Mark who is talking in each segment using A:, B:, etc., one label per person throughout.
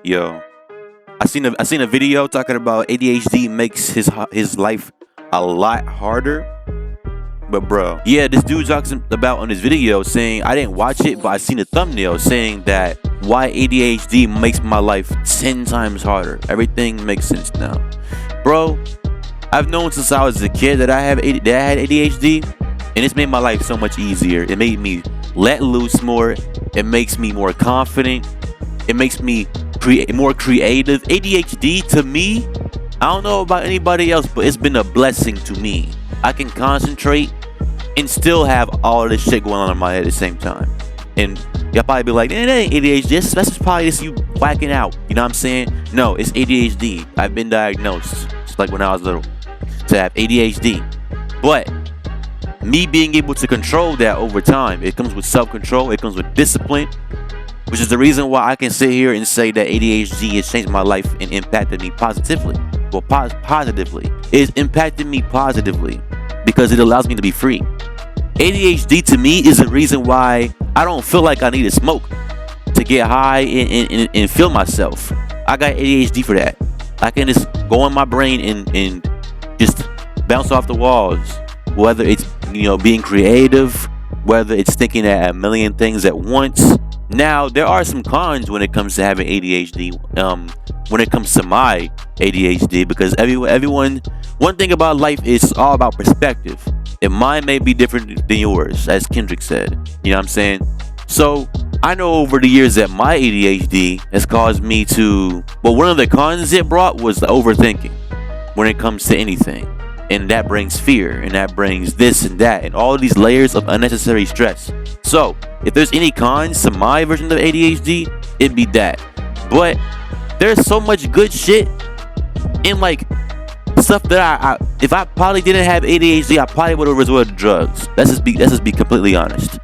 A: Yo, I seen a video talking about ADHD makes his life a lot harder. But bro, yeah, this dude talks about on his video saying I didn't watch it, but I seen a thumbnail saying that why ADHD makes my life 10 times harder. Everything makes sense now, bro. I've known since I was a kid that I had ADHD, and it's made my life so much easier. It made me let loose more. It makes me more confident. It makes me more creative. ADHD to me, I don't know about anybody else, but it's been a blessing to me. I can concentrate and still have all this shit going on in my head at the same time. And y'all probably be like, it ain't ADHD. That's just probably just you whacking out. You know what I'm saying? No, it's ADHD. I've been diagnosed, just like when I was little, to have ADHD. But me being able to control that over time, it comes with self-control. It comes with discipline, which is the reason why I can sit here and say that ADHD has changed my life and impacted me positively. Well, positively. It's impacted me positively because it allows me to be free. ADHD to me is the reason why I don't feel like I need to smoke to get high and feel myself. I got ADHD for that. I can just go in my brain and just bounce off the walls. Whether it's being creative, whether it's thinking at a million things at once. Now there are some cons when it comes to having ADHD. When it comes to my ADHD, because everyone, one thing about life is all about perspective. And mine may be different than yours, as Kendrick said. You know what I'm saying? So I know over the years that my ADHD has caused me to. Well, one of the cons it brought was the overthinking when it comes to anything. And that brings fear, and that brings this and that, and all of these layers of unnecessary stress. So, if there's any cons to my version of ADHD, it'd be that. But there's so much good shit in like stuff that I if I probably didn't have ADHD, I probably would have resorted to drugs. Let's just be completely honest.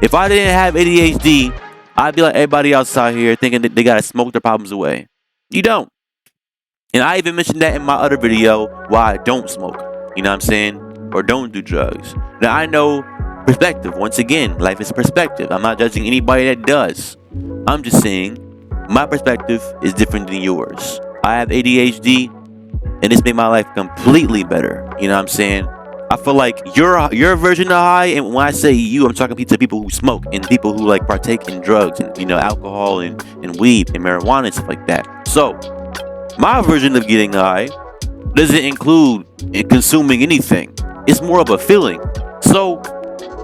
A: If I didn't have ADHD, I'd be like everybody else out here thinking that they gotta smoke their problems away. You don't. And I even mentioned that in my other video why I don't smoke. You know what I'm saying? Or don't do drugs. Now I know perspective. Once again, life is perspective. I'm not judging anybody that does. I'm just saying my perspective is different than yours. I have ADHD and it's made my life completely better. You know what I'm saying? I feel like your version of high, and when I say you, I'm talking to people who smoke and people who like partake in drugs and alcohol and weed and marijuana and stuff like that. So my version of getting high doesn't include consuming anything. It's more of a feeling. So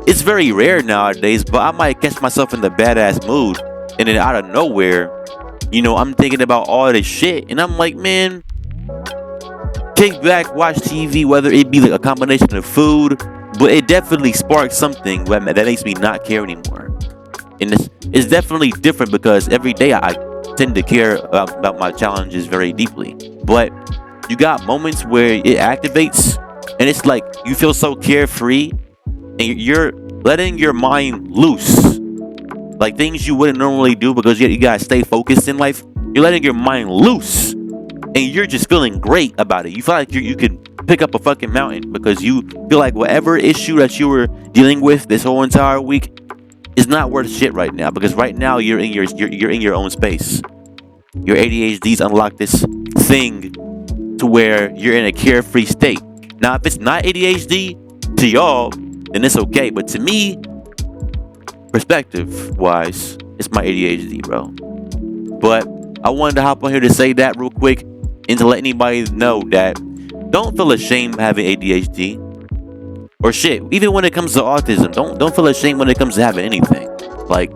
A: it's very rare nowadays, but I might catch myself in the badass mood, and then out of nowhere, I'm thinking about all this shit, and I'm like, man, kick back, watch TV, whether it be like a combination of food, but it definitely sparks something that makes me not care anymore. And it's definitely different because every day I tend to care about my challenges very deeply. But you got moments where it activates, and it's like you feel so carefree, and you're letting your mind loose. Like things you wouldn't normally do because you gotta stay focused in life. You're letting your mind loose, and you're just feeling great about it. You feel like you can pick up a fucking mountain because you feel like whatever issue that you were dealing with this whole entire week is not worth shit right now, because right now you're in your own space. Your ADHD's unlocked this thing to where you're in a carefree state. Now, if it's not ADHD to y'all, then it's okay. But to me, perspective-wise, it's my ADHD, bro. But I wanted to hop on here to say that real quick and to let anybody know that don't feel ashamed having ADHD or shit. Even when it comes to autism, don't feel ashamed when it comes to having anything. Like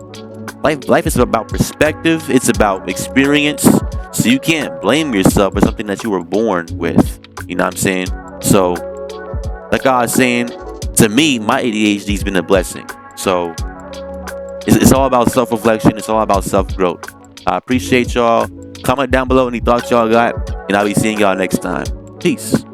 A: life is about perspective. It's about experience. So you can't blame yourself for something that you were born with. You know what I'm saying? So, like I was saying, to me, my ADHD's been a blessing. So it's all about self-reflection. It's all about self-growth. I appreciate y'all. Comment down below any thoughts y'all got, and I'll be seeing y'all next time. Peace.